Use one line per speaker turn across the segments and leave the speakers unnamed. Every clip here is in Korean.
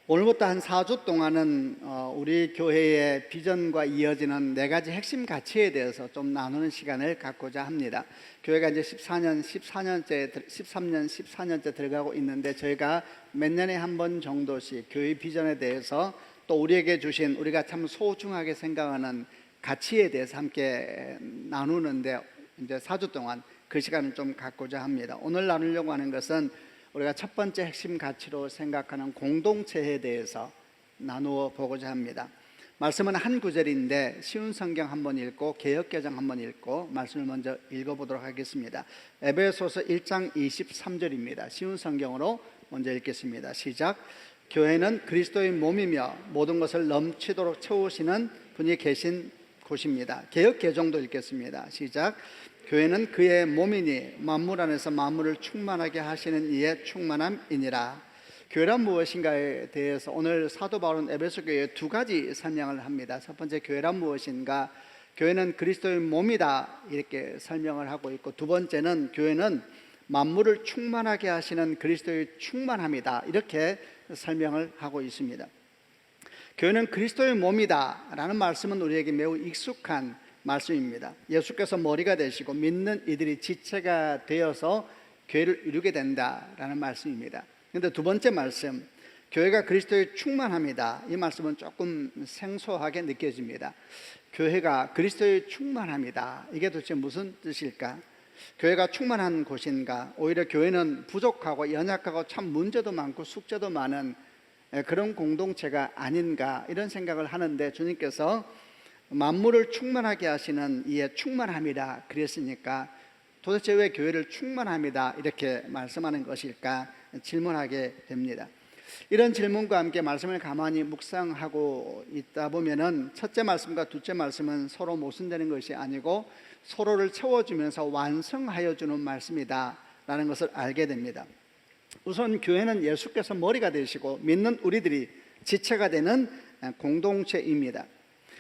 오늘부터 한 4주 동안은 우리 교회의 비전과 이어지는 네 가지 핵심 가치에 대해서 좀 나누는 시간을 갖고자 합니다. 교회가 이제 13년 들어가고 있는데 저희가 몇 년에 한 번 정도씩 교회 비전에 대해서 또 우리에게 주신 우리가 참 소중하게 생각하는 가치에 대해서 함께 나누는데 이제 4주 동안 그 시간을 좀 갖고자 합니다. 오늘 나누려고 하는 것은 우리가 첫 번째 핵심 가치로 생각하는 공동체에 대해서 나누어 보고자 합니다. 말씀은 한 구절인데 쉬운 성경 한번 읽고 개역개정 한번 읽고 말씀을 먼저 읽어보도록 하겠습니다. 에베소서 1장 23절입니다. 쉬운 성경으로 먼저 읽겠습니다. 시작. 교회는 그리스도의 몸이며 모든 것을 넘치도록 채우시는 분이 계신 곳입니다. 개역개정도 읽겠습니다. 시작. 교회는 그의 몸이니 만물 안에서 만물을 충만하게 하시는 이의 충만함이니라. 교회란 무엇인가에 대해서 오늘 사도 바울은 에베소 교회에 두 가지 설명을 합니다. 첫 번째, 교회란 무엇인가? 교회는 그리스도의 몸이다, 이렇게 설명을 하고 있고, 두 번째는 교회는 만물을 충만하게 하시는 그리스도의 충만함이다, 이렇게 설명을 하고 있습니다. 교회는 그리스도의 몸이다 라는 말씀은 우리에게 매우 익숙한 말씀입니다. 예수께서 머리가 되시고 믿는 이들이 지체가 되어서 교회를 이루게 된다라는 말씀입니다. 그런데 두 번째 말씀, 교회가 그리스도의 충만함이다, 이 말씀은 조금 생소하게 느껴집니다. 교회가 그리스도의 충만함이다, 이게 도대체 무슨 뜻일까? 교회가 충만한 곳인가? 오히려 교회는 부족하고 연약하고 참 문제도 많고 숙제도 많은 그런 공동체가 아닌가, 이런 생각을 하는데, 주님께서 만물을 충만하게 하시는 이의 충만함이라 그랬으니까 도대체 왜 교회를 충만함이다 이렇게 말씀하는 것일까 질문하게 됩니다. 이런 질문과 함께 말씀을 가만히 묵상하고 있다 보면은 첫째 말씀과 둘째 말씀은 서로 모순되는 것이 아니고 서로를 채워주면서 완성하여 주는 말씀이다 라는 것을 알게 됩니다. 우선 교회는 예수께서 머리가 되시고 믿는 우리들이 지체가 되는 공동체입니다.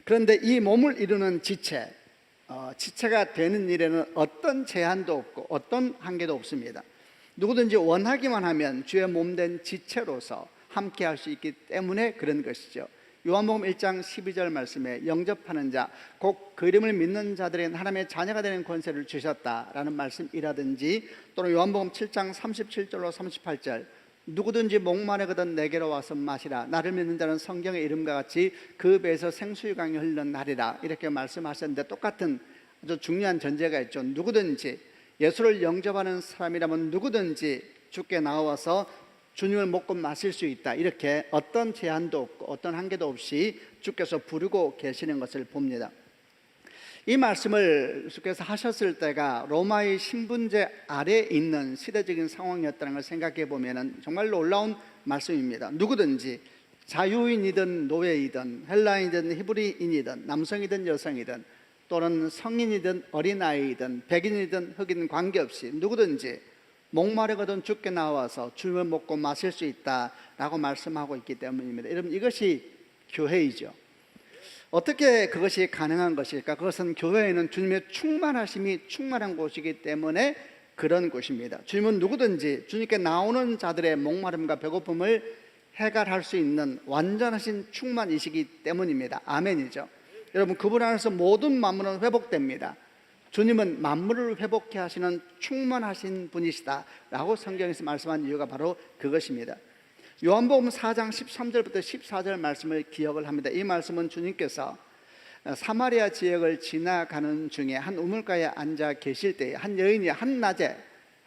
그런데 이 몸을 이루는 지체가 되는 일에는 어떤 제한도 없고 어떤 한계도 없습니다. 누구든지 원하기만 하면 주의 몸된 지체로서 함께 할 수 있기 때문에 그런 것이죠. 요한복음 1장 12절 말씀에 영접하는 자, 곧 그 이름을 믿는 자들에게 하나님의 자녀가 되는 권세를 주셨다라는 말씀이라든지, 또는 요한복음 7장 37절로 38절, 누구든지 목마르거든 내게로 와서 마시라. 나를 믿는 자는 성경의 이름과 같이 그 배에서 생수의 강이 흘러는 날이라, 이렇게 말씀하셨는데 똑같은 아주 중요한 전제가 있죠. 누구든지, 예수를 영접하는 사람이라면 누구든지 주께 나와서 주님을 먹고 마실 수 있다, 이렇게 어떤 제한도 없고 어떤 한계도 없이 주께서 부르고 계시는 것을 봅니다. 이 말씀을 주께서 하셨을 때가 로마의 신분제 아래에 있는 시대적인 상황이었다는 걸 생각해 보면 정말 놀라운 말씀입니다. 누구든지, 자유인이든 노예이든 헬라인이든 히브리인이든 남성이든 여성이든 또는 성인이든 어린아이이든 백인이든 흑인 관계없이 누구든지 목마르거든 주께 나와서 주님을 먹고 마실 수 있다라고 말씀하고 있기 때문입니다. 여러분, 이것이 교회이죠. 어떻게 그것이 가능한 것일까? 그것은 교회에는 주님의 충만하심이 충만한 곳이기 때문에 그런 곳입니다. 주님은 누구든지 주님께 나오는 자들의 목마름과 배고픔을 해결할 수 있는 완전하신 충만이시기 때문입니다. 아멘이죠. 여러분, 그분 안에서 모든 만물은 회복됩니다. 주님은 만물을 회복케 하시는 충만하신 분이시다 라고 성경에서 말씀한 이유가 바로 그것입니다. 요한복음 4장 13절부터 14절 말씀을 기억을 합니다. 이 말씀은 주님께서 사마리아 지역을 지나가는 중에 한 우물가에 앉아 계실 때에 한 여인이 한낮에,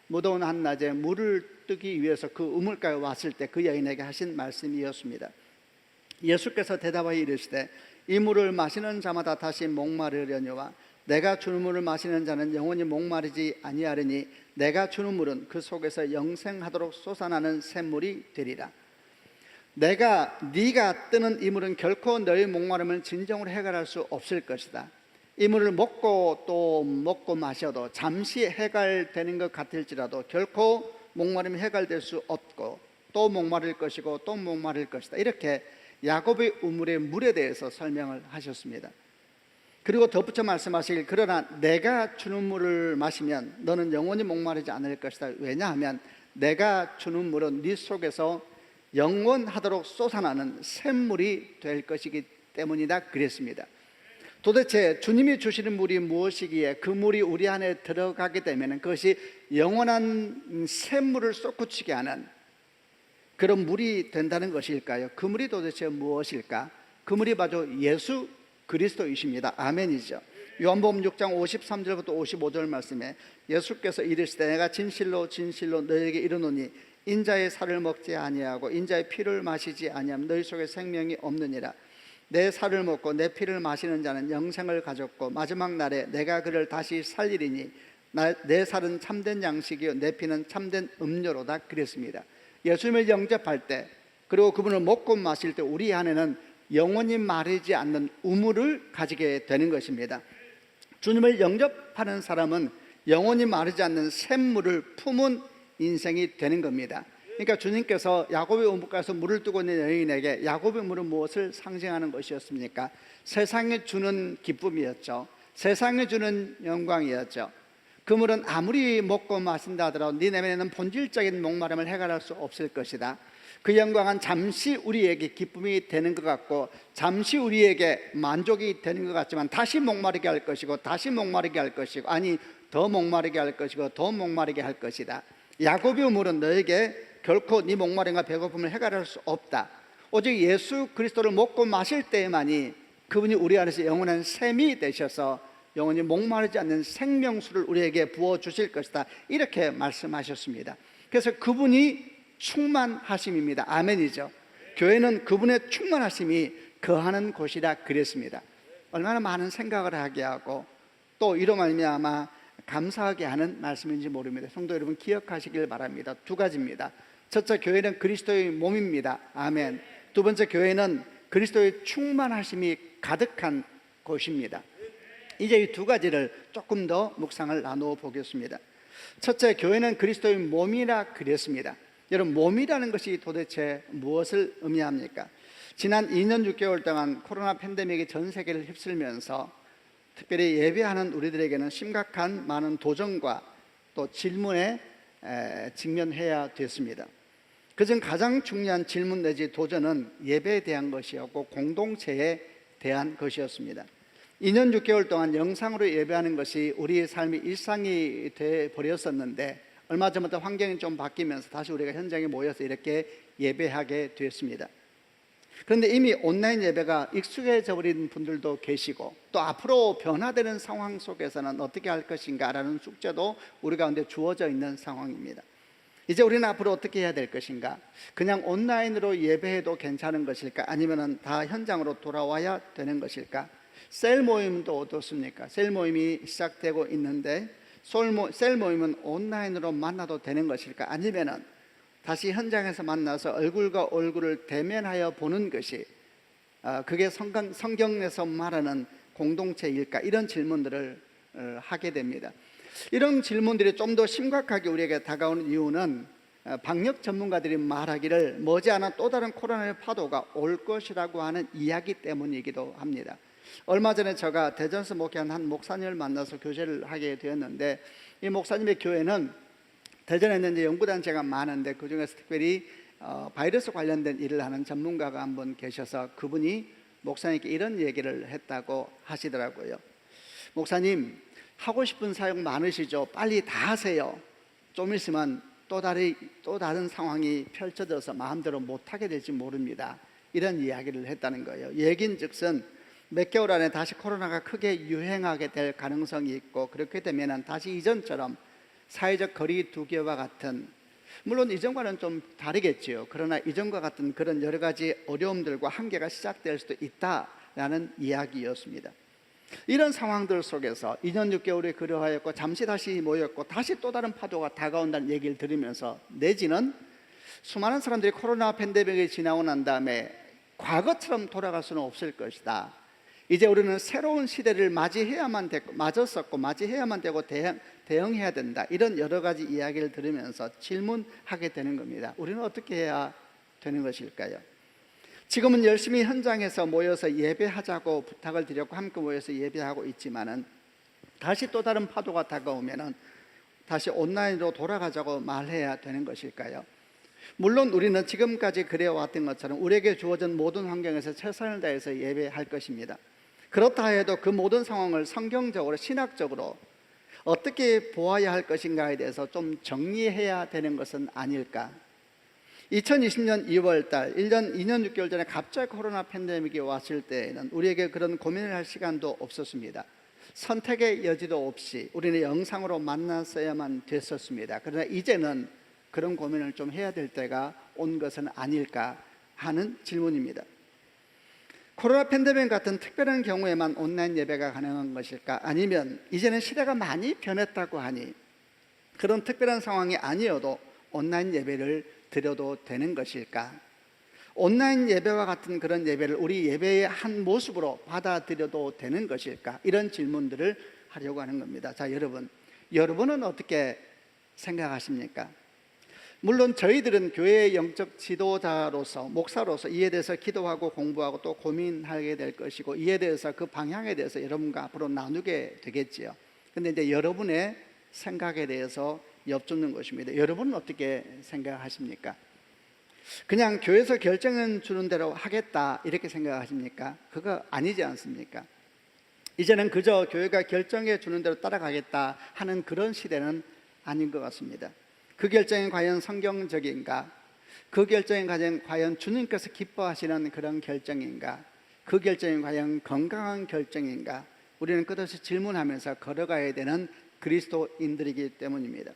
무더운 한낮에 물을 뜨기 위해서 그 우물가에 왔을 때 그 여인에게 하신 말씀이었습니다. 예수께서 대답하여 이르시되 이 물을 마시는 자마다 다시 목마르려니와 내가 주는 물을 마시는 자는 영원히 목마르지 아니하리니 내가 주는 물은 그 속에서 영생하도록 솟아나는 샘물이 되리라. 네가 뜨는 이 물은 결코 너의 목마름을 진정으로 해결할 수 없을 것이다. 이 물을 먹고 또 먹고 마셔도 잠시 해결되는 것 같을지라도 결코 목마름이 해결될 수 없고 또 목마를 것이고 또 목마를 것이다. 이렇게 야곱의 우물의 물에 대해서 설명을 하셨습니다. 그리고 덧붙여 말씀하시길, 그러나 내가 주는 물을 마시면 너는 영원히 목마르지 않을 것이다. 왜냐하면 내가 주는 물은 네 속에서 영원하도록 솟아나는 샘물이 될 것이기 때문이다 그랬습니다. 도대체 주님이 주시는 물이 무엇이기에 그 물이 우리 안에 들어가게 되면 그것이 영원한 샘물을 솟구치게 하는 그런 물이 된다는 것일까요? 그 물이 도대체 무엇일까? 그 물이 바로 예수 그리스도이십니다. 아멘이죠. 요한복음 6장 53절부터 55절 말씀에 예수께서 이르시되 내가 진실로 진실로 너희에게 이르노니 인자의 살을 먹지 아니하고 인자의 피를 마시지 아니하면 너희 속에 생명이 없느니라. 내 살을 먹고 내 피를 마시는 자는 영생을 가졌고 마지막 날에 내가 그를 다시 살리리니 내 살은 참된 양식이요 내 피는 참된 음료로다 그랬습니다. 예수님을 영접할 때 그리고 그분을 먹고 마실 때 우리 안에는 영원히 마르지 않는 우물을 가지게 되는 것입니다. 주님을 영접하는 사람은 영원히 마르지 않는 샘물을 품은 인생이 되는 겁니다. 그러니까 주님께서 야곱의 우물가에서 물을 뜨고 있는 여인에게 야곱의 물은 무엇을 상징하는 것이었습니까? 세상에 주는 기쁨이었죠. 세상에 주는 영광이었죠. 그 물은 아무리 먹고 마신다 하더라도 네 내면에는 본질적인 목마름을 해결할 수 없을 것이다. 그 영광은 잠시 우리에게 기쁨이 되는 것 같고 잠시 우리에게 만족이 되는 것 같지만 다시 목마르게 할 것이고 다시 목마르게 할 것이고 아니 더 목마르게 할 것이고 더 목마르게 할 것이다. 야곱의 물은 너에게 결코 네 목마름과 배고픔을 해결할 수 없다. 오직 예수 그리스도를 먹고 마실 때에만이 그분이 우리 안에서 영원한 샘이 되셔서 영원히 목마르지 않는 생명수를 우리에게 부어주실 것이다. 이렇게 말씀하셨습니다. 그래서 그분이 충만하심입니다. 아멘이죠. 교회는 그분의 충만하심이 거하는 곳이라 그랬습니다. 얼마나 많은 생각을 하게 하고 또 이로 말미암아 감사하게 하는 말씀인지 모릅니다. 성도 여러분 기억하시길 바랍니다. 두 가지입니다. 첫째, 교회는 그리스도의 몸입니다. 아멘. 두 번째, 교회는 그리스도의 충만하심이 가득한 곳입니다. 이제 이 두 가지를 조금 더 묵상을 나누어 보겠습니다. 첫째, 교회는 그리스도의 몸이라 그랬습니다. 여러분, 몸이라는 것이 도대체 무엇을 의미합니까? 지난 2년 6개월 동안 코로나 팬데믹이 전 세계를 휩쓸면서 특별히 예배하는 우리들에게는 심각한 많은 도전과 또 질문에 직면해야 됐습니다. 그중 가장 중요한 질문 내지 도전은 예배에 대한 것이었고 공동체에 대한 것이었습니다. 2년 6개월 동안 영상으로 예배하는 것이 우리의 삶의 일상이 되어버렸었는데 얼마 전부터 환경이 좀 바뀌면서 다시 우리가 현장에 모여서 이렇게 예배하게 됐습니다. 그런데 이미 온라인 예배가 익숙해져 버린 분들도 계시고 또 앞으로 변화되는 상황 속에서는 어떻게 할 것인가 라는 숙제도 우리 가운데 주어져 있는 상황입니다. 이제 우리는 앞으로 어떻게 해야 될 것인가? 그냥 온라인으로 예배해도 괜찮은 것일까? 아니면 다 현장으로 돌아와야 되는 것일까? 셀 모임도 어떻습니까? 셀 모임이 시작되고 있는데 셀 모임은 온라인으로 만나도 되는 것일까? 아니면 다시 현장에서 만나서 얼굴과 얼굴을 대면하여 보는 것이 그게 성경에서 말하는 공동체일까? 이런 질문들을 하게 됩니다. 이런 질문들이 좀 더 심각하게 우리에게 다가오는 이유는 방역 전문가들이 말하기를 머지않아 또 다른 코로나의 파도가 올 것이라고 하는 이야기 때문이기도 합니다. 얼마 전에 제가 대전에서 목회한 한 목사님을 만나서 교제를 하게 되었는데 이 목사님의 교회는 대전에 이제 연구단체가 많은데 그중에서 특별히 바이러스 관련된 일을 하는 전문가가 한 분 계셔서 그분이 목사님께 이런 얘기를 했다고 하시더라고요. 목사님, 하고 싶은 사역 많으시죠? 빨리 다 하세요. 좀 있으면 또 다른 상황이 펼쳐져서 마음대로 못하게 될지 모릅니다. 이런 이야기를 했다는 거예요. 얘긴즉슨 몇 개월 안에 다시 코로나가 크게 유행하게 될 가능성이 있고 그렇게 되면 다시 이전처럼 사회적 거리 두기와 같은, 물론 이전과는 좀 다르겠지요. 그러나 이전과 같은 그런 여러 가지 어려움들과 한계가 시작될 수도 있다라는 이야기였습니다. 이런 상황들 속에서 2년 6개월이 그러하였고 잠시 다시 모였고 다시 또 다른 파도가 다가온다는 얘기를 들으면서 내지는 수많은 사람들이 코로나 팬데믹이 지나고 난 다음에 과거처럼 돌아갈 수는 없을 것이다. 이제 우리는 새로운 시대를 맞이해야만 되고 대응해야 된다. 이런 여러 가지 이야기를 들으면서 질문하게 되는 겁니다. 우리는 어떻게 해야 되는 것일까요? 지금은 열심히 현장에서 모여서 예배하자고 부탁을 드렸고 함께 모여서 예배하고 있지만은 다시 또 다른 파도가 다가오면은 다시 온라인으로 돌아가자고 말해야 되는 것일까요? 물론 우리는 지금까지 그래왔던 것처럼 우리에게 주어진 모든 환경에서 최선을 다해서 예배할 것입니다. 그렇다 해도 그 모든 상황을 성경적으로 신학적으로 어떻게 보아야 할 것인가에 대해서 좀 정리해야 되는 것은 아닐까. 2020년 2월 달 1년 2년 6개월 전에 갑자기 코로나 팬데믹이 왔을 때에는 우리에게 그런 고민을 할 시간도 없었습니다. 선택의 여지도 없이 우리는 영상으로 만났어야만 됐었습니다. 그러나 이제는 그런 고민을 좀 해야 될 때가 온 것은 아닐까 하는 질문입니다. 코로나 팬데믹 같은 특별한 경우에만 온라인 예배가 가능한 것일까? 아니면 이제는 시대가 많이 변했다고 하니 그런 특별한 상황이 아니어도 온라인 예배를 드려도 되는 것일까? 온라인 예배와 같은 그런 예배를 우리 예배의 한 모습으로 받아들여도 되는 것일까? 이런 질문들을 하려고 하는 겁니다. 자, 여러분은 어떻게 생각하십니까? 물론 저희들은 교회의 영적 지도자로서, 목사로서 이에 대해서 기도하고 공부하고 또 고민하게 될 것이고, 이에 대해서 그 방향에 대해서 여러분과 앞으로 나누게 되겠지요. 근데 이제 여러분의 생각에 대해서 여쭙는 것입니다. 여러분은 어떻게 생각하십니까? 그냥 교회에서 결정은 주는 대로 하겠다 이렇게 생각하십니까? 그거 아니지 않습니까? 이제는 그저 교회가 결정해 주는 대로 따라가겠다 하는 그런 시대는 아닌 것 같습니다. 그 결정이 과연 성경적인가? 그 결정이 과연 주님께서 기뻐하시는 그런 결정인가? 그 결정이 과연 건강한 결정인가? 우리는 끝없이 질문하면서 걸어가야 되는 그리스도인들이기 때문입니다.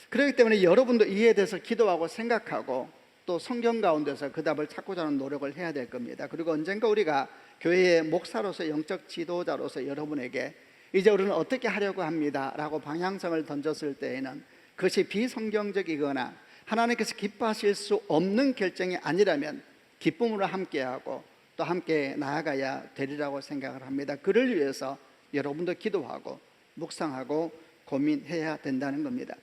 그렇기 때문에 여러분도 이에 대해서 기도하고 생각하고 또 성경 가운데서 그 답을 찾고자 하는 노력을 해야 될 겁니다. 그리고 언젠가 우리가 교회의 목사로서 영적 지도자로서 여러분에게 이제 우리는 어떻게 하려고 합니다 라고 방향성을 던졌을 때에는 그것이 비성경적이거나 하나님께서 기뻐하실 수 없는 결정이 아니라면 기쁨으로 함께하고 또 함께 나아가야 되리라고 생각을 합니다. 그를 위해서 여러분도 기도하고 묵상하고 고민해야 된다는 겁니다.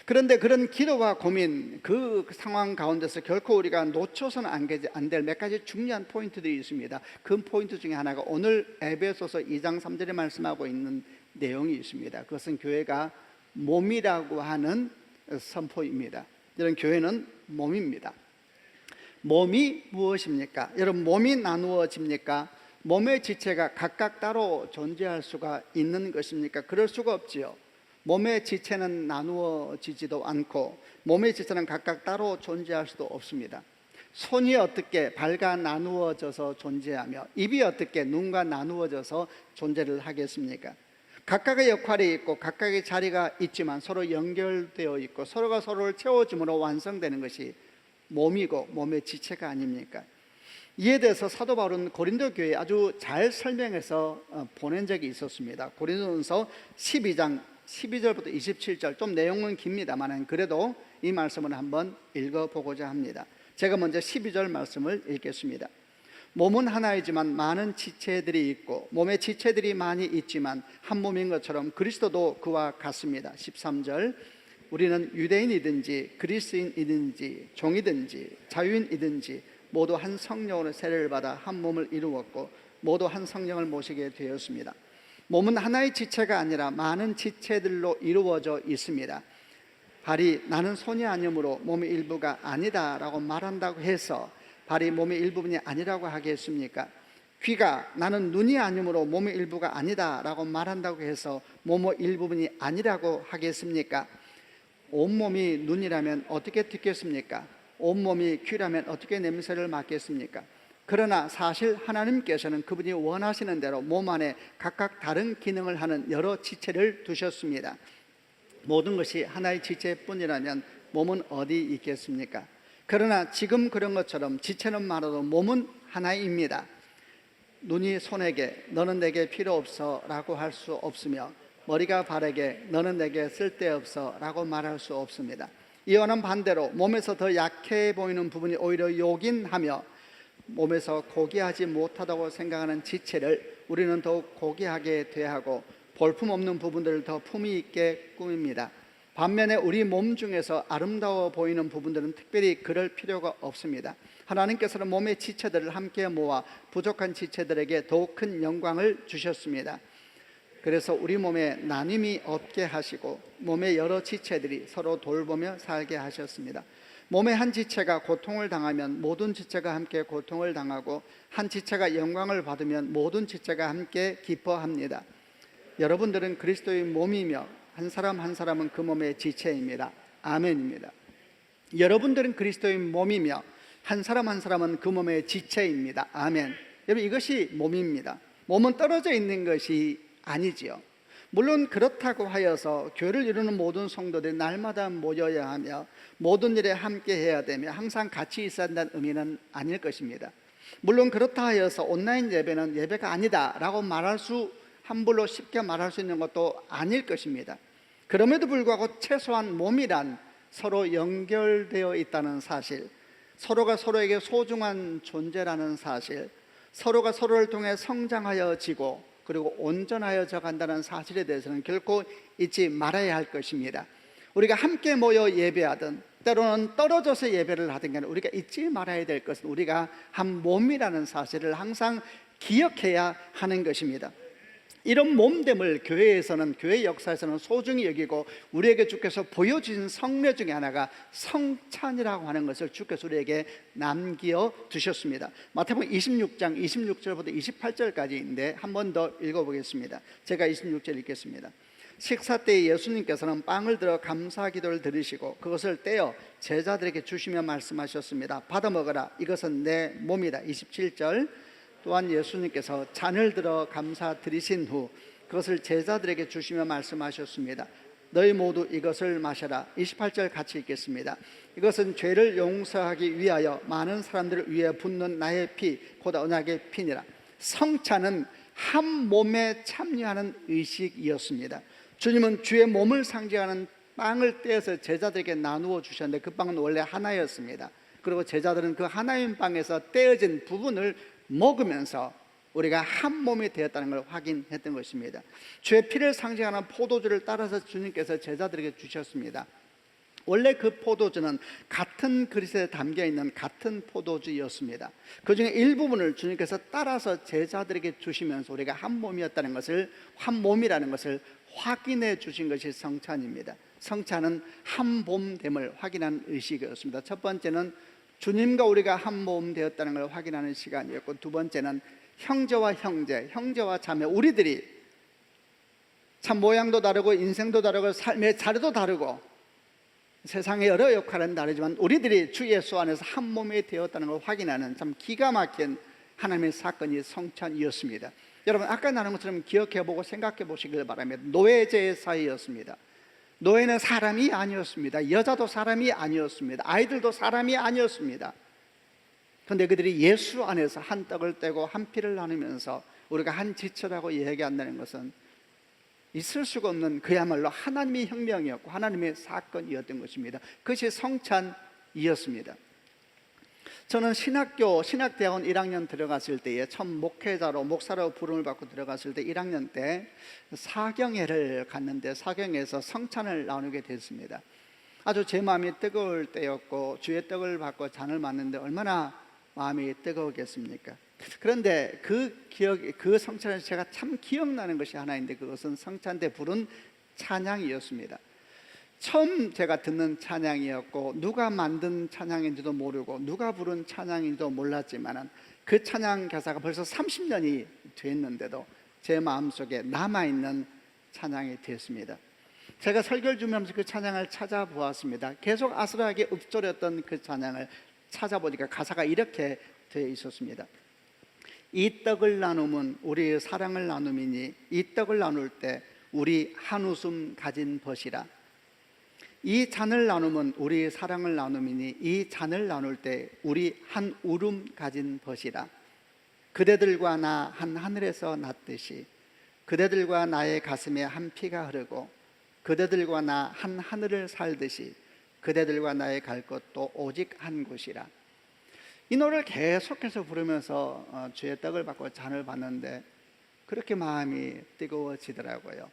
그런데 그런 기도와 고민, 그 상황 가운데서 결코 우리가 놓쳐서는 안 될 몇 가지 중요한 포인트들이 있습니다. 그 포인트 중에 하나가 오늘 에베소서 2장 3절에 말씀하고 있는 내용이 있습니다. 그것은 교회가 몸이라고 하는 선포입니다. 여러분, 교회는 몸입니다. 몸이 무엇입니까? 여러분, 몸이 나누어집니까? 몸의 지체가 각각 따로 존재할 수가 있는 것입니까? 그럴 수가 없지요. 몸의 지체는 나누어지지도 않고 몸의 지체는 각각 따로 존재할 수도 없습니다. 손이 어떻게 발과 나누어져서 존재하며 입이 어떻게 눈과 나누어져서 존재를 하겠습니까? 각각의 역할이 있고 각각의 자리가 있지만 서로 연결되어 있고 서로가 서로를 채워줌으로 완성되는 것이 몸이고 몸의 지체가 아닙니까? 이에 대해서 사도 바울은 고린도 교회에 아주 잘 설명해서 보낸 적이 있었습니다. 고린도전서 12장 12절부터 27절, 좀 내용은 깁니다만 그래도 이 말씀을 한번 읽어보고자 합니다. 제가 먼저 12절 말씀을 읽겠습니다. 몸은 하나이지만 많은 지체들이 있고 몸의 지체들이 많이 있지만 한 몸인 것처럼 그리스도도 그와 같습니다. 13절, 우리는 유대인이든지 그리스인이든지 종이든지 자유인이든지 모두 한 성령으로 세례를 받아 한 몸을 이루었고 모두 한 성령을 모시게 되었습니다. 몸은 하나의 지체가 아니라 많은 지체들로 이루어져 있습니다. 발이 나는 손이 아니므로 몸의 일부가 아니다 라고 말한다고 해서 발이 몸의 일부분이 아니라고 하겠습니까? 귀가 나는 눈이 아니므로 몸의 일부가 아니다 라고 말한다고 해서 몸의 일부분이 아니라고 하겠습니까? 온몸이 눈이라면 어떻게 듣겠습니까? 온몸이 귀라면 어떻게 냄새를 맡겠습니까? 그러나 사실 하나님께서는 그분이 원하시는 대로 몸 안에 각각 다른 기능을 하는 여러 지체를 두셨습니다. 모든 것이 하나의 지체뿐이라면 몸은 어디 있겠습니까? 그러나 지금 그런 것처럼 지체는 많아도 몸은 하나입니다. 눈이 손에게 너는 내게 필요 없어 라고 할 수 없으며 머리가 발에게 너는 내게 쓸데없어 라고 말할 수 없습니다. 이와는 반대로 몸에서 더 약해 보이는 부분이 오히려 요긴하며 몸에서 고귀하지 못하다고 생각하는 지체를 우리는 더욱 고귀하게 대하고 볼품없는 부분들을 더 품위 있게 꾸밉니다. 반면에 우리 몸 중에서 아름다워 보이는 부분들은 특별히 그럴 필요가 없습니다. 하나님께서는 몸의 지체들을 함께 모아 부족한 지체들에게 더욱 큰 영광을 주셨습니다. 그래서 우리 몸에 나눔이 없게 하시고 몸의 여러 지체들이 서로 돌보며 살게 하셨습니다. 몸의 한 지체가 고통을 당하면 모든 지체가 함께 고통을 당하고, 한 지체가 영광을 받으면 모든 지체가 함께 기뻐합니다. 여러분들은 그리스도의 몸이며 한 사람 한 사람은 그 몸의 지체입니다. 아멘입니다. 여러분들은 그리스도의 몸이며 한 사람 한 사람은 그 몸의 지체입니다. 아멘. 여러분, 이것이 몸입니다. 몸은 떨어져 있는 것이 아니지요. 물론 그렇다고 하여서 교회를 이루는 모든 성도들이 날마다 모여야 하며 모든 일에 함께 해야 되며 항상 같이 있어야 한다는 의미는 아닐 것입니다. 물론 그렇다 하여서 온라인 예배는 예배가 아니다 라고 함부로 쉽게 말할 수 있는 것도 아닐 것입니다. 그럼에도 불구하고 최소한 몸이란 서로 연결되어 있다는 사실, 서로가 서로에게 소중한 존재라는 사실, 서로가 서로를 통해 성장하여지고 그리고 온전하여져 간다는 사실에 대해서는 결코 잊지 말아야 할 것입니다. 우리가 함께 모여 예배하든 때로는 떨어져서 예배를 하든 간에 우리가 잊지 말아야 될 것은 우리가 한 몸이라는 사실을 항상 기억해야 하는 것입니다. 이런 몸됨을 교회에서는, 교회 역사에서는 소중히 여기고 우리에게 주께서 보여주신 성례 중에 하나가 성찬이라고 하는 것을 주께서 우리에게 남겨 두셨습니다. 마태복음 26장 26절부터 28절까지인데 한 번 더 읽어보겠습니다. 제가 26절 읽겠습니다. 식사 때 예수님께서는 빵을 들어 감사 기도를 드리시고 그것을 떼어 제자들에게 주시며 말씀하셨습니다. 받아 먹어라, 이것은 내 몸이다. 27절. 또한 예수님께서 잔을 들어 감사 드리신 후 그것을 제자들에게 주시며 말씀하셨습니다. 너희 모두 이것을 마셔라. 28절 같이 읽겠습니다. 이것은 죄를 용서하기 위하여 많은 사람들을 위해 붓는 나의 피, 곧 언약의 피니라. 성찬은 한 몸에 참여하는 의식이었습니다. 주님은 주의 몸을 상징하는 빵을 떼어서 제자들에게 나누어 주셨는데 그 빵은 원래 하나였습니다. 그리고 제자들은 그 하나인 빵에서 떼어진 부분을 먹으면서 우리가 한 몸이 되었다는 걸 확인했던 것입니다. 주의 피를 상징하는 포도주를 따라서 주님께서 제자들에게 주셨습니다. 원래 그 포도주는 같은 그릇에 담겨있는 같은 포도주였습니다. 그 중에 일부분을 주님께서 따라서 제자들에게 주시면서 우리가 한 몸이었다는 것을, 한 몸이라는 것을 확인해 주신 것이 성찬입니다. 성찬은 한 몸됨을 확인하는 의식이었습니다. 첫 번째는 주님과 우리가 한 몸 되었다는 걸 확인하는 시간이었고, 두 번째는 형제와 형제, 형제와 자매, 우리들이 참 모양도 다르고 인생도 다르고 삶의 자리도 다르고 세상의 여러 역할은 다르지만 우리들이 주 예수 안에서 한 몸이 되었다는 걸 확인하는 참 기가 막힌 하나님의 사건이 성찬이었습니다. 여러분, 아까 나눈 것처럼 기억해보고 생각해 보시길 바랍니다. 노예제의 사이였습니다. 노예는 사람이 아니었습니다. 여자도 사람이 아니었습니다. 아이들도 사람이 아니었습니다. 그런데 그들이 예수 안에서 한 떡을 떼고 한 피를 나누면서 우리가 한 지체라고 얘기한다는 것은 있을 수가 없는, 그야말로 하나님의 혁명이었고 하나님의 사건이었던 것입니다. 그것이 성찬이었습니다. 저는 신학대학원 1학년 들어갔을 때에 처음 목회자로, 목사로 부름을 받고 들어갔을 때 1학년 때 사경회를 갔는데 사경회에서 성찬을 나누게 됐습니다. 아주 제 마음이 뜨거울 때였고 주의 떡을 받고 잔을 맞는데 얼마나 마음이 뜨거웠겠습니까? 그런데 그 성찬에서 제가 참 기억나는 것이 하나 있는데 그것은 성찬 때 부른 찬양이었습니다. 처음 제가 듣는 찬양이었고 누가 만든 찬양인지도 모르고 누가 부른 찬양인지도 몰랐지만 그 찬양 가사가 벌써 30년이 됐는데도 제 마음속에 남아있는 찬양이 됐습니다. 제가 설교를 주면서 그 찬양을 찾아보았습니다. 계속 아슬하게 읊조렸던 그 찬양을 찾아보니까 가사가 이렇게 되어 있었습니다. 이 떡을 나누면 우리의 사랑을 나눔이니 이 떡을 나눌 때 우리 한 웃음 가진 벗이라. 이 잔을 나누면 우리의 사랑을 나눔이니 이 잔을 나눌 때 우리 한 울음 가진 벗이라. 그대들과 나 한 하늘에서 났듯이 그대들과 나의 가슴에 한 피가 흐르고 그대들과 나 한 하늘을 살듯이 그대들과 나의 갈 곳도 오직 한 곳이라. 이 노래를 계속해서 부르면서 주의 떡을 받고 잔을 받는데 그렇게 마음이 뜨거워지더라고요.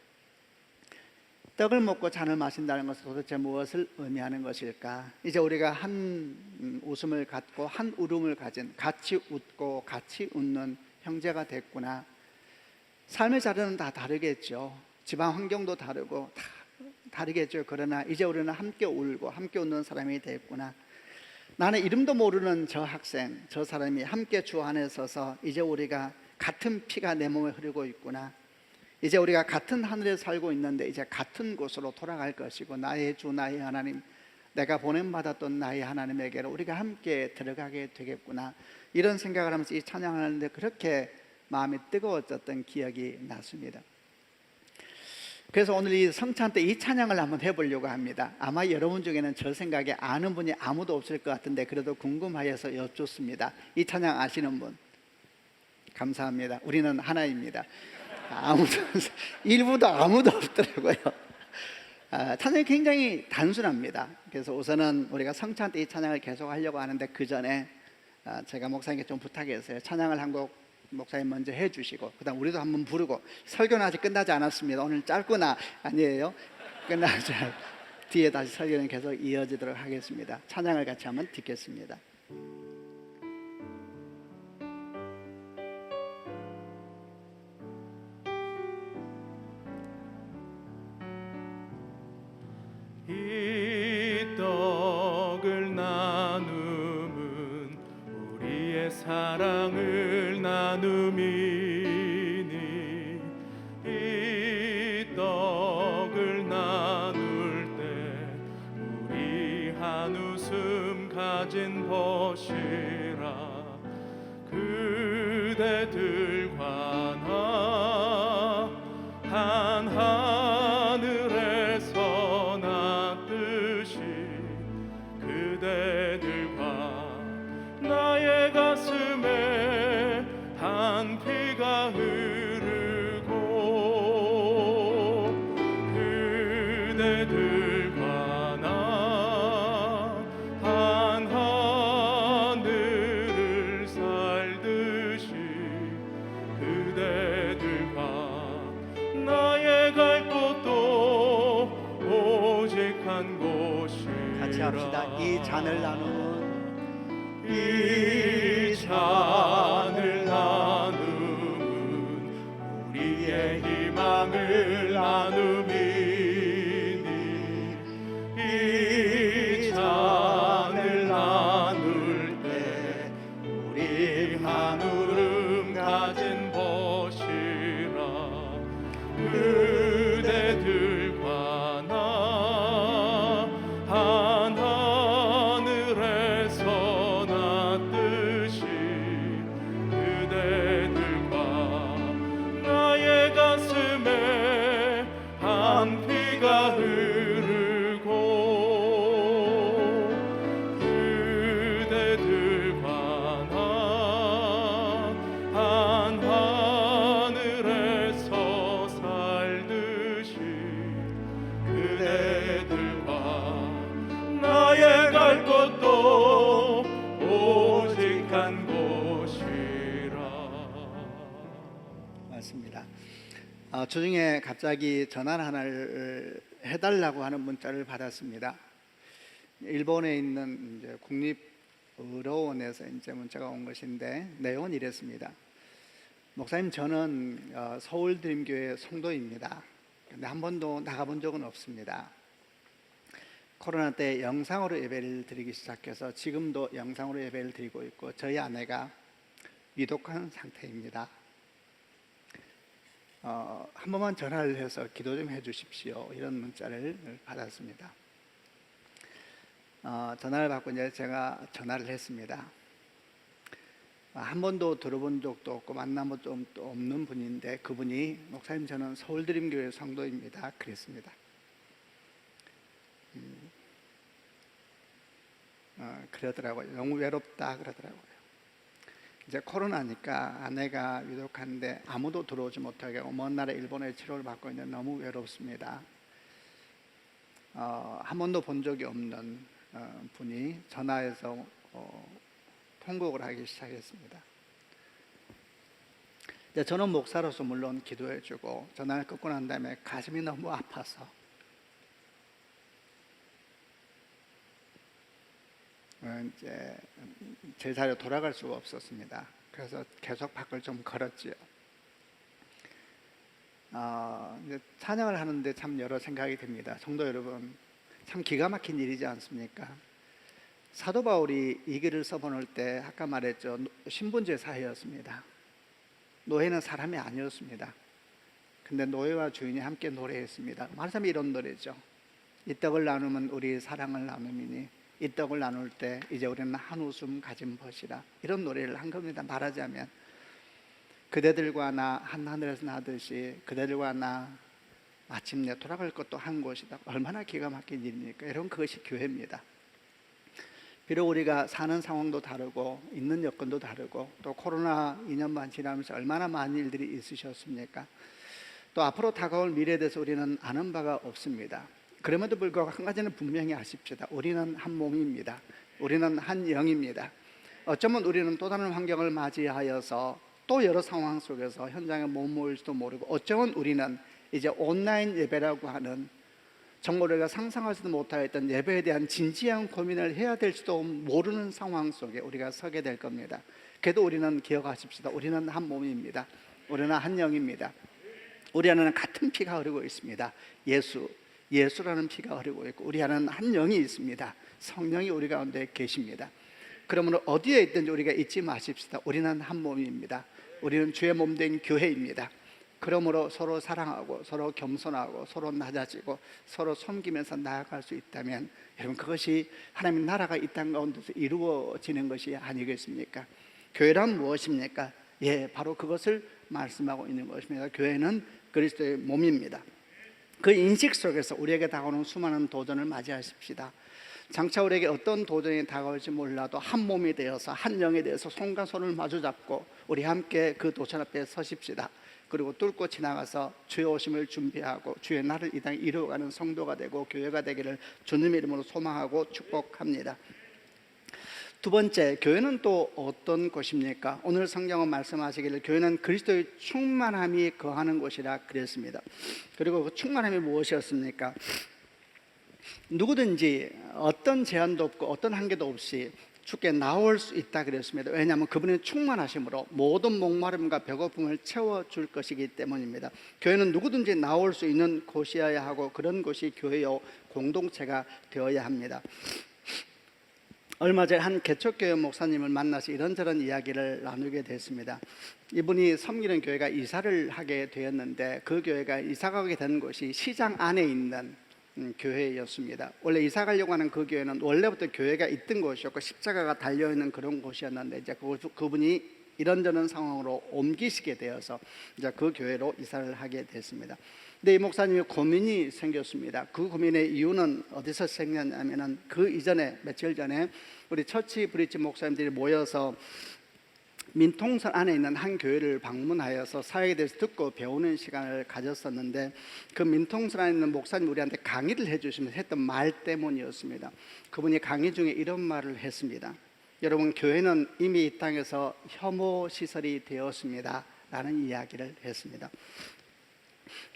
떡을 먹고 잔을 마신다는 것은 도대체 무엇을 의미하는 것일까? 이제 우리가 한 웃음을 갖고 한 울음을 가진, 같이 웃고 같이 웃는 형제가 됐구나. 삶의 자리는 다 다르겠죠. 집안 환경도 다르고 다 다르겠죠. 그러나 이제 우리는 함께 울고 함께 웃는 사람이 됐구나. 나는 이름도 모르는 저 학생, 저 사람이 함께 주 안에 서서 이제 우리가 같은 피가 내 몸에 흐르고 있구나. 이제 우리가 같은 하늘에 살고 있는데 이제 같은 곳으로 돌아갈 것이고, 나의 주 나의 하나님, 내가 보냄받았던 나의 하나님에게로 우리가 함께 들어가게 되겠구나. 이런 생각을 하면서 이 찬양을 하는데 그렇게 마음이 뜨거워졌던 기억이 났습니다. 그래서 오늘 이 성찬 때 이 찬양을 한번 해보려고 합니다. 아마 여러분 중에는 저 생각에 아는 분이 아무도 없을 것 같은데 그래도 궁금하여서 여쭙습니다. 이 찬양 아시는 분? 감사합니다. 우리는 하나입니다. 일부도 아무도 없더라고요. 찬양이 굉장히 단순합니다. 그래서 우선은 우리가 성찬 때 이 찬양을 계속 하려고 하는데 그 전에 제가 목사님께 좀 부탁했어요. 찬양을 한 곡 목사님 먼저 해주시고 그다음 우리도 한번 부르고. 설교는 아직 끝나지 않았습니다. 오늘 짧구나. 아니에요, 끝나지. 뒤에 다시 설교는 계속 이어지도록 하겠습니다. 찬양을 같이 한번 듣겠습니다.
이 떡을 나눔은 우리의 사랑을 나눔이니, 이 떡을 나눌 때 우리 한 웃음 가진 벗이라. 그대들과 나 한 하늘에서 났듯이 그대들과 나의 가슴에 한 피가 흐르고, 그대들과 나 한 하늘을 살듯이 그대들과 나의 갈 곳도 오직 한 곳이라.
같이 합시다. 이 잔을 나누는,
이 잔을 나누는 우리의 희망을 나눔이니, 이 잔을 나눌 때 우리 한 울음 가진 벗이라. 그대들과 나 한 하늘에서 났듯이 그대들과 나의 가슴에 한 피가 흐르고, 그대들과 나 한 하늘에서 살듯이 그대들과 나의 갈 곳도 오직 한 곳이라.
맞습니다. 주중에 갑자기 전화 하나를 해달라고 하는 문자를 받았습니다. 일본에 있는 이제 국립의료원에서 이제 문자가 온 것인데 내용은 이랬습니다. 목사님, 저는 서울드림교회 성도입니다. 근데 한 번도 나가본 적은 없습니다. 코로나 때 영상으로 예배를 드리기 시작해서 지금도 영상으로 예배를 드리고 있고 저희 아내가 위독한 상태입니다. 한 번만 전화를 해서 기도 좀 해주십시오. 이런 문자를 받았습니다. 전화를 받고 이제 제가 전화를 했습니다. 한 번도 들어본 적도 없고 만나본 적도 없는 분인데 그분이 목사님, 저는 서울드림교회 성도입니다. 그랬습니다. 그러더라고요. 너무 외롭다 그러더라고요. 이제 코로나니까 아내가 위독한데 아무도 들어오지 못하게 먼 나라 일본에 치료를 받고 있는데 너무 외롭습니다. 한 번도 본 적이 없는 분이 전화해서 통곡을 하기 시작했습니다. 저는 목사로서 물론 기도해주고 전화를 끊고 난 다음에 가슴이 너무 아파서 이제 제 자리로 돌아갈 수가 없었습니다. 그래서 계속 밖을 좀 걸었지요. 이제 찬양을 하는데 참 여러 생각이 듭니다. 성도 여러분, 참 기가 막힌 일이지 않습니까? 사도 바울이 이 글을 써보낼 때 아까 말했죠. 신분제 사회였습니다. 노예는 사람이 아니었습니다. 근데 노예와 주인이 함께 노래했습니다. 말하자면 이런 노래죠. 이 떡을 나누면 우리 사랑을 나눔이니 이 떡을 나눌 때 이제 우리는 한 웃음 가진 것이라, 이런 노래를 한 겁니다. 말하자면 그대들과 나 한하늘에서 나듯이 그대들과 나 마침내 돌아갈 것도 한 곳이다. 얼마나 기가 막힌 일입니까? 여러분, 그것이 교회입니다. 비록 우리가 사는 상황도 다르고 있는 여건도 다르고 또 코로나 2년 반 지나면서 얼마나 많은 일들이 있으셨습니까? 또 앞으로 다가올 미래에 대해서 우리는 아는 바가 없습니다. 그럼에도 불구하고 한 가지는 분명히 아십시다. 우리는 한 몸입니다. 우리는 한 영입니다. 어쩌면 우리는 또 다른 환경을 맞이하여서 또 여러 상황 속에서 현장에 못 모일지도 모르고, 어쩌면 우리는 이제 온라인 예배라고 하는 정말 우리가 상상하지도 못하였던 예배에 대한 진지한 고민을 해야 될지도 모르는 상황 속에 우리가 서게 될 겁니다. 그래도 우리는 기억하십시다. 우리는 한 몸입니다. 우리는 한 영입니다. 우리 안에는 같은 피가 흐르고 있습니다. 예수라는 피가 흐르고 있고 우리 안에는 한 영이 있습니다. 성령이 우리 가운데 계십니다. 그러므로 어디에 있든지 우리가 잊지 마십시다. 우리는 한 몸입니다. 우리는 주의 몸된 교회입니다. 그러므로 서로 사랑하고 서로 겸손하고 서로 낮아지고 서로 섬기면서 나아갈 수 있다면, 여러분, 그것이 하나님의 나라가 이 땅 가운데서 이루어지는 것이 아니겠습니까? 교회란 무엇입니까? 바로 그것을 말씀하고 있는 것입니다. 교회는 그리스도의 몸입니다. 그 인식 속에서 우리에게 다가오는 수많은 도전을 맞이하십시다. 장차 우리에게 어떤 도전이 다가올지 몰라도 한 몸이 되어서 한 영에 대해서 손과 손을 마주 잡고 우리 함께 그 도전 앞에 서십시다. 그리고 뚫고 지나가서 주의 오심을 준비하고 주의 날을 이 땅에 이루어가는 성도가 되고 교회가 되기를 주님의 이름으로 소망하고 축복합니다. 두 번째, 교회는 또 어떤 곳입니까? 오늘 성경은 말씀하시기를 교회는 그리스도의 충만함이 거하는 곳이라 그랬습니다. 그리고 그 충만함이 무엇이었습니까? 누구든지 어떤 제한도 없고 어떤 한계도 없이 주께 나올 수 있다 그랬습니다. 왜냐하면 그분의 충만하심으로 모든 목마름과 배고픔을 채워줄 것이기 때문입니다. 교회는 누구든지 나올 수 있는 곳이어야 하고 그런 곳이 교회요 공동체가 되어야 합니다. 얼마 전에 한 개척교회 목사님을 만나서 이런저런 이야기를 나누게 됐습니다. 이분이 섬기는 교회가 이사를 하게 되었는데 그 교회가 이사 가게 된 곳이 시장 안에 있는 교회였습니다. 원래 이사 가려고 하는 그 교회는 원래부터 교회가 있던 곳이었고 십자가가 달려있는 그런 곳이었는데 이제 그분이 이런저런 상황으로 옮기시게 되어서 이제 그 교회로 이사를 하게 됐습니다. 근데 이 목사님이 고민이 생겼습니다. 그 고민의 이유는 어디서 생겼냐면은 그 이전에 며칠 전에 우리 처치 브릿지 목사님들이 모여서 민통선 안에 있는 한 교회를 방문하여서 사역에 대해서 듣고 배우는 시간을 가졌었는데 그 민통선 안에 있는 목사님 우리한테 강의를 해주시면서 했던 말 때문이었습니다. 그분이 강의 중에 이런 말을 했습니다. 여러분, 교회는 이미 이 땅에서 혐오 시설이 되었습니다 라는 이야기를 했습니다.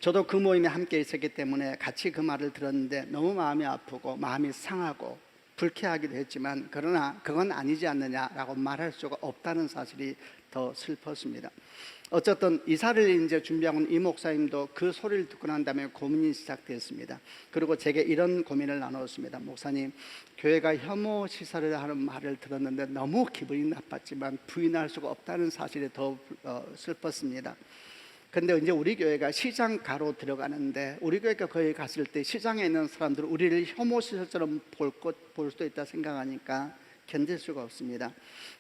저도 그 모임에 함께 있었기 때문에 같이 그 말을 들었는데 너무 마음이 아프고 마음이 상하고 불쾌하기도 했지만, 그러나 그건 아니지 않느냐라고 말할 수가 없다는 사실이 더 슬펐습니다. 어쨌든 이사를 이제 준비하고 있는 이 목사님도 그 소리를 듣고 난 다음에 고민이 시작됐습니다. 그리고 제게 이런 고민을 나눴습니다. 목사님, 교회가 혐오 시설을 하는 말을 들었는데 너무 기분이 나빴지만 부인할 수가 없다는 사실이 더 슬펐습니다. 근데 이제 우리 교회가 시장가로 들어가는데 우리 교회가 거기 갔을 때 시장에 있는 사람들은 우리를 혐오 시설처럼 볼 수도 있다 생각하니까 견딜 수가 없습니다.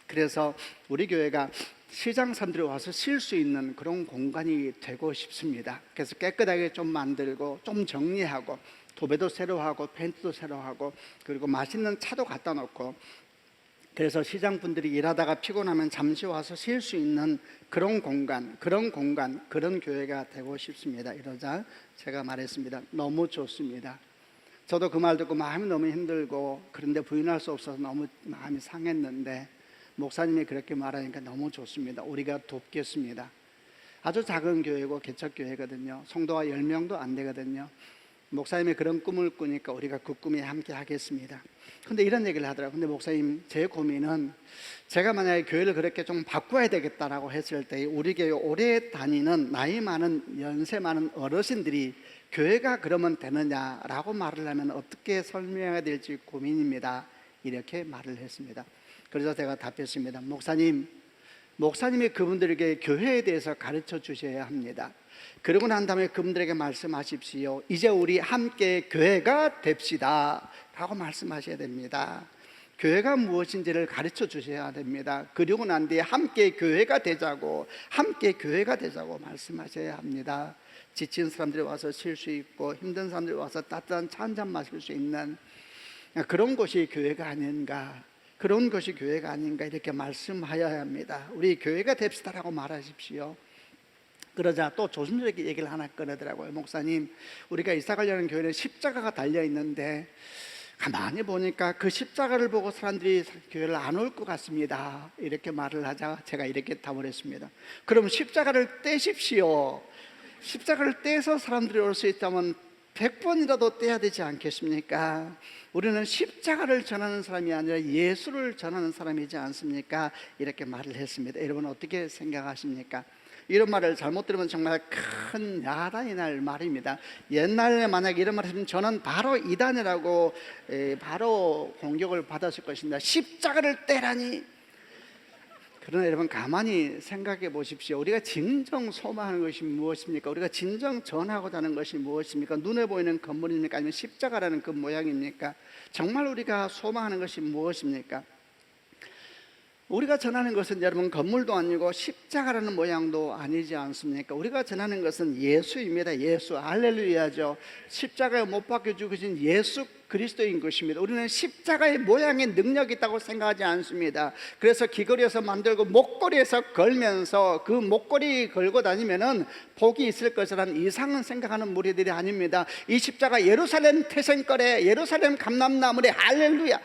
그래서 우리 교회가 시장 사람들이 와서 쉴 수 있는 그런 공간이 되고 싶습니다. 그래서 깨끗하게 좀 만들고 좀 정리하고 도배도 새로 하고 펜트도 새로 하고 그리고 맛있는 차도 갖다 놓고, 그래서 시장 분들이 일하다가 피곤하면 잠시 와서 쉴 수 있는 그런 공간, 그런 교회가 되고 싶습니다. 이러자 제가 말했습니다. 너무 좋습니다. 저도 그 말 듣고 마음이 너무 힘들고 그런데 부인할 수 없어서 너무 마음이 상했는데 목사님이 그렇게 말하니까 너무 좋습니다. 우리가 돕겠습니다. 아주 작은 교회고 개척교회거든요. 성도가 10명도 안 되거든요. 목사님이 그런 꿈을 꾸니까 우리가 그 꿈에 함께 하겠습니다. 근데 이런 얘기를 하더라고요. 근데 목사님, 제 고민은 제가 만약에 교회를 그렇게 좀 바꿔야 되겠다라고 했을 때 우리 교회 오래 다니는 나이 많은 연세 많은 어르신들이 교회가 그러면 되느냐라고 말을 하면 어떻게 설명해야 될지 고민입니다. 이렇게 말을 했습니다. 그래서 제가 답했습니다. 목사님이 그분들에게 교회에 대해서 가르쳐 주셔야 합니다. 그러고 난 다음에 그분들에게 말씀하십시오. 이제 우리 함께 교회가 됩시다 라고 말씀하셔야 됩니다. 교회가 무엇인지를 가르쳐 주셔야 됩니다. 그리고 난 뒤에 함께 교회가 되자고 말씀하셔야 합니다. 지친 사람들이 와서 쉴 수 있고 힘든 사람들이 와서 따뜻한 차 한잔 마실 수 있는 그런 곳이 교회가 아닌가, 그런 것이 교회가 아닌가 이렇게 말씀하여야 합니다. 우리 교회가 됩시다라고 말하십시오. 그러자 또 조심스럽게 얘기를 하나 꺼내더라고요. 목사님, 우리가 이사 가려는 교회는 십자가가 달려 있는데 가만히 보니까 그 십자가를 보고 사람들이 교회를 안 올 것 같습니다. 이렇게 말을 하자 제가 이렇게 답을 했습니다. 그럼 십자가를 떼십시오. 십자가를 떼서 사람들이 올 수 있다면 100번이라도 떼야 되지 않겠습니까? 우리는 십자가를 전하는 사람이 아니라 예수를 전하는 사람이지 않습니까? 이렇게 말을 했습니다. 여러분 어떻게 생각하십니까? 이런 말을 잘못 들으면 정말 큰 야단이 날 말입니다. 옛날에 만약에 이런 말을 했으면 저는 바로 이단이라고 바로 공격을 받았을 것입니다. 십자가를 떼라니. 그러나 여러분 가만히 생각해 보십시오. 우리가 진정 소망하는 것이 무엇입니까? 우리가 진정 전하고자 하는 것이 무엇입니까? 눈에 보이는 건물입니까? 아니면 십자가라는 그 모양입니까? 정말 우리가 소망하는 것이 무엇입니까? 우리가 전하는 것은 여러분 건물도 아니고 십자가라는 모양도 아니지 않습니까? 우리가 전하는 것은 예수입니다. 예수, 할렐루야죠. 십자가에 못 박혀 죽으신 예수 그리스도인 것입니다. 우리는 십자가의 모양에 능력이 있다고 생각하지 않습니다. 그래서 귀걸이에서 만들고 목걸이에서 걸면서 그 목걸이 걸고 다니면은 복이 있을 것이라는 이상은 생각하는 무리들이 아닙니다. 이 십자가 예루살렘 태생거래, 예루살렘 감람나무래, 할렐루야,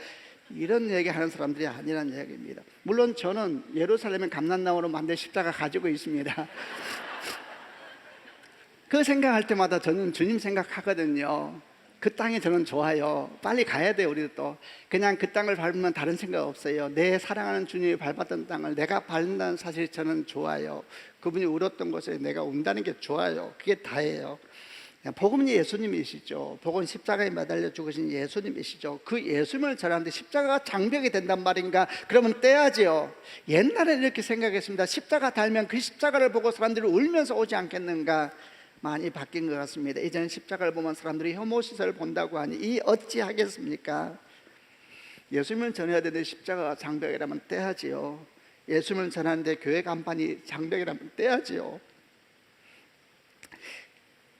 이런 얘기하는 사람들이 아니라는 얘기입니다. 물론 저는 예루살렘의 감람나무로 만든 십자가 가지고 있습니다. 그 생각할 때마다 저는 주님 생각하거든요. 그 땅이 저는 좋아요. 빨리 가야 돼요. 우리도 또 그냥 그 땅을 밟으면 다른 생각 없어요. 내 사랑하는 주님이 밟았던 땅을 내가 밟는다는 사실이 저는 좋아요. 그분이 울었던 곳에 내가 운다는 게 좋아요. 그게 다예요. 복음이 예수님이시죠. 복음 십자가에 매달려 죽으신 예수님이시죠. 그 예수님을 전하는데 십자가가 장벽이 된단 말인가? 그러면 떼야지요. 옛날에 이렇게 생각했습니다. 십자가 달면 그 십자가를 보고 사람들이 울면서 오지 않겠는가? 많이 바뀐 것 같습니다. 이제는 십자가를 보면 사람들이 혐오시설을 본다고 하니 이 어찌하겠습니까? 예수님을 전해야 되는데 십자가가 장벽이라면 떼야지요. 예수님을 전하는데 교회 간판이 장벽이라면 떼야지요.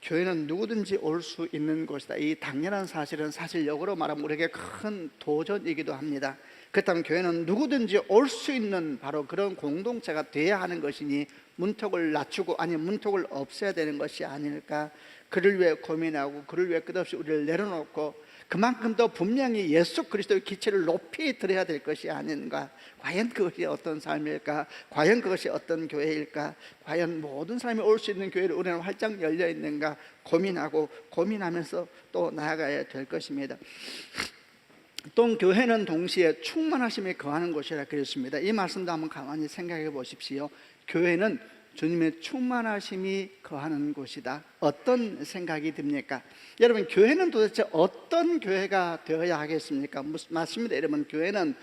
교회는 누구든지 올 수 있는 곳이다. 이 당연한 사실은 사실 역으로 말하면 우리에게 큰 도전이기도 합니다. 그렇다면 교회는 누구든지 올 수 있는 바로 그런 공동체가 돼야 하는 것이니 문턱을 낮추고 아니면 문턱을 없애야 되는 것이 아닐까. 그를 위해 고민하고 그를 위해 끝없이 우리를 내려놓고 그만큼 더 분명히 예수 그리스도의 기체를 높이 드려야 될 것이 아닌가. 과연 그것이 어떤 삶일까? 과연 그것이 어떤 교회일까? 과연 모든 사람이 올 수 있는 교회를 우리는 활짝 열려 있는가 고민하고 고민하면서 또 나아가야 될 것입니다. 또 교회는 동시에 충만하심에 거하는 곳이라 그랬습니다. 이 말씀도 한번 가만히 생각해 보십시오. 교회는 주님의 충만하심이 거하는 곳이다. 어떤 생각이 듭니까? 여러분, 교회는 도대체 어떤 교회가 되어야 하겠습니까? 맞습니다. 여러분, 교회는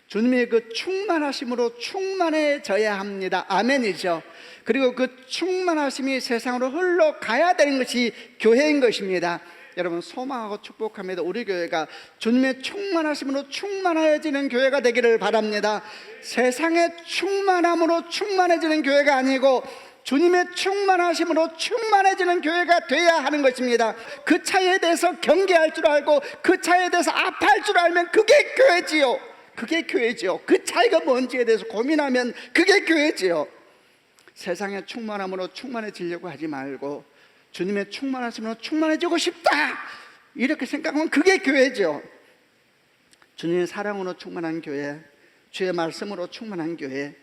주님의 그 충만하심으로 충만해져야 합니다. 아멘이죠. 그리고 그 충만하심이 세상으로 흘러가야 되는 것이 교회인 것입니다. 여러분, 소망하고 축복합니다. 우리 교회가 주님의 충만하심으로 충만해지는 교회가 되기를 바랍니다. 세상의 충만함으로 충만해지는 교회가 아니고 주님의 충만하심으로 충만해지는 교회가 돼야 하는 것입니다. 그 차이에 대해서 경계할 줄 알고 그 차이에 대해서 아파할 줄 알면 그게 교회지요. 그게 교회지요. 그 차이가 뭔지에 대해서 고민하면 그게 교회지요. 세상의 충만함으로 충만해지려고 하지 말고 주님의 충만하심으로 충만해지고 싶다 이렇게 생각하면 그게 교회죠. 주님의 사랑으로 충만한 교회, 주의 말씀으로 충만한 교회,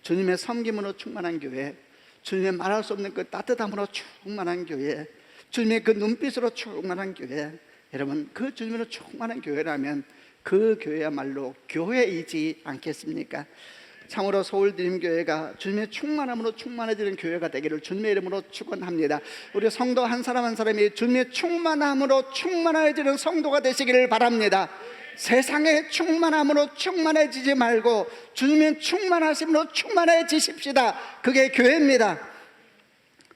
주님의 섬김으로 충만한 교회, 주님의 말할 수 없는 그 따뜻함으로 충만한 교회, 주님의 그 눈빛으로 충만한 교회. 여러분, 그 주님으로 충만한 교회라면 그 교회야말로 교회이지 않겠습니까? 참으로 서울드림교회가 주님의 충만함으로 충만해지는 교회가 되기를 주님의 이름으로 축원합니다. 우리 성도 한 사람 한 사람이 주님의 충만함으로 충만해지는 성도가 되시기를 바랍니다. 세상의 충만함으로 충만해지지 말고 주님의 충만하심으로 충만해지십시다. 그게 교회입니다.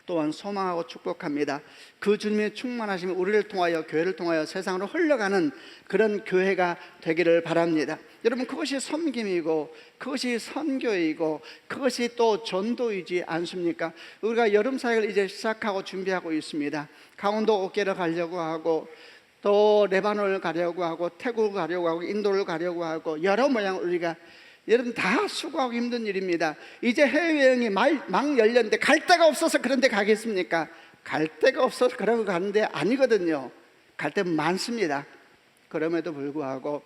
또한 소망하고 축복합니다. 그 주님의 충만하심이 우리를 통하여, 교회를 통하여 세상으로 흘러가는 그런 교회가 되기를 바랍니다. 여러분, 그것이 섬김이고 그것이 선교이고 그것이 또 전도이지 않습니까? 우리가 여름 사역을 이제 시작하고 준비하고 있습니다. 강원도 옥계를 가려고 하고 또 레바논을 가려고 하고 태국을 가려고 하고 인도를 가려고 하고 여러 모양 우리가, 여러분, 다 수고하고 힘든 일입니다. 이제 해외여행이 막 열렸는데 갈 데가 없어서 그런 데 가겠습니까? 갈 데가 없어서 그러고 가는데 아니거든요. 갈 데 많습니다. 그럼에도 불구하고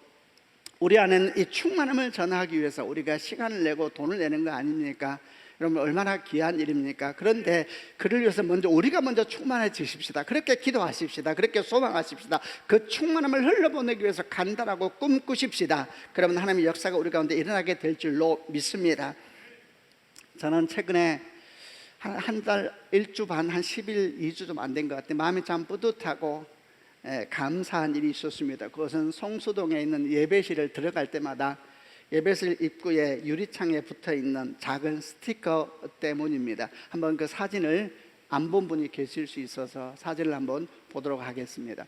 우리 안에는 이 충만함을 전하기 위해서 우리가 시간을 내고 돈을 내는 거 아닙니까? 여러분, 얼마나 귀한 일입니까? 그런데 그를 위해서 우리가 먼저 충만해지십시다. 그렇게 기도하십시다. 그렇게 소망하십시다. 그 충만함을 흘러보내기 위해서 간다라고 꿈꾸십시다. 그러면 하나님의 역사가 우리 가운데 일어나게 될 줄로 믿습니다. 저는 최근에 한 달 1주 반, 한 10일, 2주 좀 안 된 것 같아요. 마음이 참 뿌듯하고 감사한 일이 있었습니다. 그것은 성수동에 있는 예배실을 들어갈 때마다 예배실 입구에 유리창에 붙어있는 작은 스티커 때문입니다. 한번 그 사진을 안 본 분이 계실 수 있어서 사진을 한번 보도록 하겠습니다.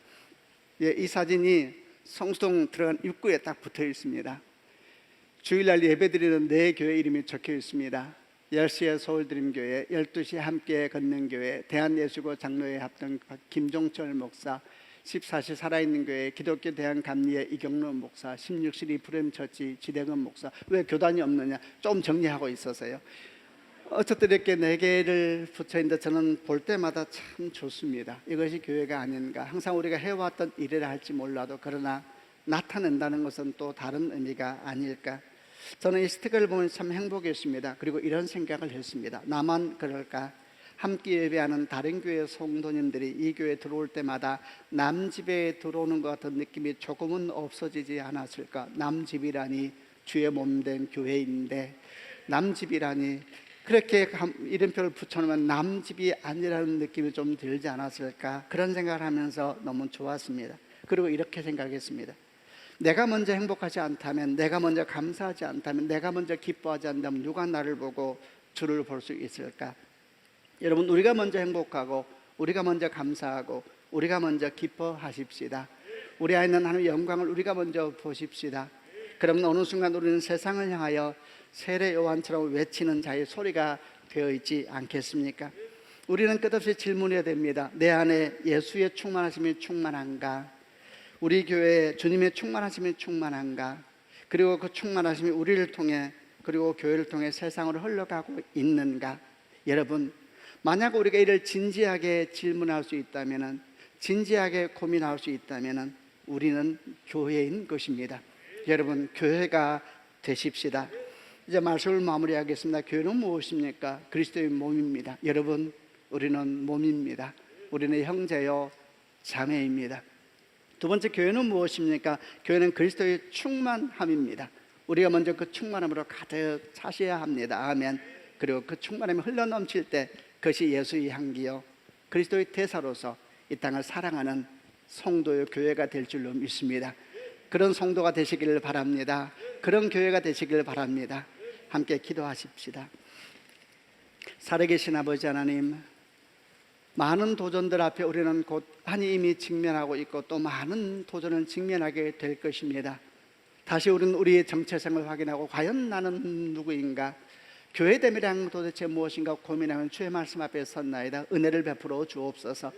이 사진이 성수동 들어간 입구에 딱 붙어 있습니다. 주일날 예배드리는 네 교회 이름이 적혀 있습니다. 10시에 서울드림교회, 12시에 함께 걷는 교회, 대한예수고 장로회 합동 김종철 목사, 14시 살아있는 교회 기독교 대한감리회 이경로 목사, 16시 리프렘처치 지대근 목사. 왜 교단이 없느냐? 좀 정리하고 있어서요. 어쨌든 이렇게 네 개를 붙여있는데 저는 볼 때마다 참 좋습니다. 이것이 교회가 아닌가. 항상 우리가 해왔던 일이라 할지 몰라도 그러나 나타낸다는 것은 또 다른 의미가 아닐까. 저는 이 스티커를 보면 참 행복했습니다. 그리고 이런 생각을 했습니다. 나만 그럴까? 함께 예배하는 다른 교회 성도님들이 이 교회에 들어올 때마다 남 집에 들어오는 것 같은 느낌이 조금은 없어지지 않았을까? 남 집이라니 주의 몸된 교회인데 남 집이라니 그렇게 이름표를 붙여놓으면 남 집이 아니라는 느낌이 좀 들지 않았을까? 그런 생각을 하면서 너무 좋았습니다. 그리고 이렇게 생각했습니다. 내가 먼저 행복하지 않다면, 내가 먼저 감사하지 않다면, 내가 먼저 기뻐하지 않다면 누가 나를 보고 주를 볼 수 있을까? 여러분, 우리가 먼저 행복하고 우리가 먼저 감사하고 우리가 먼저 기뻐하십시다. 우리 안에 있는 하나님의 영광을 우리가 먼저 보십시다. 그러면 어느 순간 우리는 세상을 향하여 세례 요한처럼 외치는 자의 소리가 되어 있지 않겠습니까? 우리는 끝없이 질문해야 됩니다. 내 안에 예수의 충만하심이 충만한가? 우리 교회에 주님의 충만하심이 충만한가? 그리고 그 충만하심이 우리를 통해 그리고 교회를 통해 세상으로 흘러가고 있는가? 여러분, 만약 우리가 이를 진지하게 질문할 수 있다면, 진지하게 고민할 수 있다면 우리는 교회인 것입니다. 여러분, 교회가 되십시다. 이제 말씀을 마무리하겠습니다. 교회는 무엇입니까? 그리스도의 몸입니다. 여러분, 우리는 몸입니다. 우리는 형제요 자매입니다. 두 번째, 교회는 무엇입니까? 교회는 그리스도의 충만함입니다. 우리가 먼저 그 충만함으로 가득 차셔야 합니다. 아멘. 그리고 그 충만함이 흘러넘칠 때 그것이 예수의 향기요 그리스도의 대사로서 이 땅을 사랑하는 성도의 교회가 될 줄로 믿습니다. 그런 성도가 되시기를 바랍니다. 그런 교회가 되시기를 바랍니다. 함께 기도하십시다. 살아계신 아버지 하나님, 많은 도전들 앞에 우리는 곧 하나님이 직면하고 있고 또 많은 도전을 직면하게 될 것입니다. 다시 우리는 우리의 정체성을 확인하고 과연 나는 누구인가? 교회됨이란 도대체 무엇인가 고민하면 주의 말씀 앞에 섰나이다. 은혜를 베풀어 주옵소서.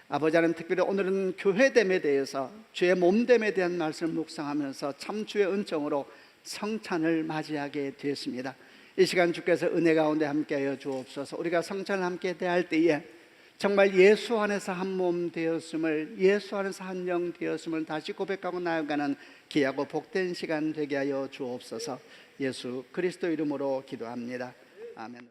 아버지 하나님, 특별히 오늘은 교회됨에 대해서, 주의 몸됨에 대한 말씀을 묵상하면서 참 주의 은총으로 성찬을 맞이하게 되었습니다. 이 시간 주께서 은혜 가운데 함께하여 주옵소서. 우리가 성찬을 함께 대할 때에 정말 예수 안에서 한 몸 되었음을, 예수 안에서 한 영 되었음을 다시 고백하고 나아가는 귀하고 복된 시간 되게 하여 주옵소서. 예수 그리스도 이름으로 기도합니다. 아멘.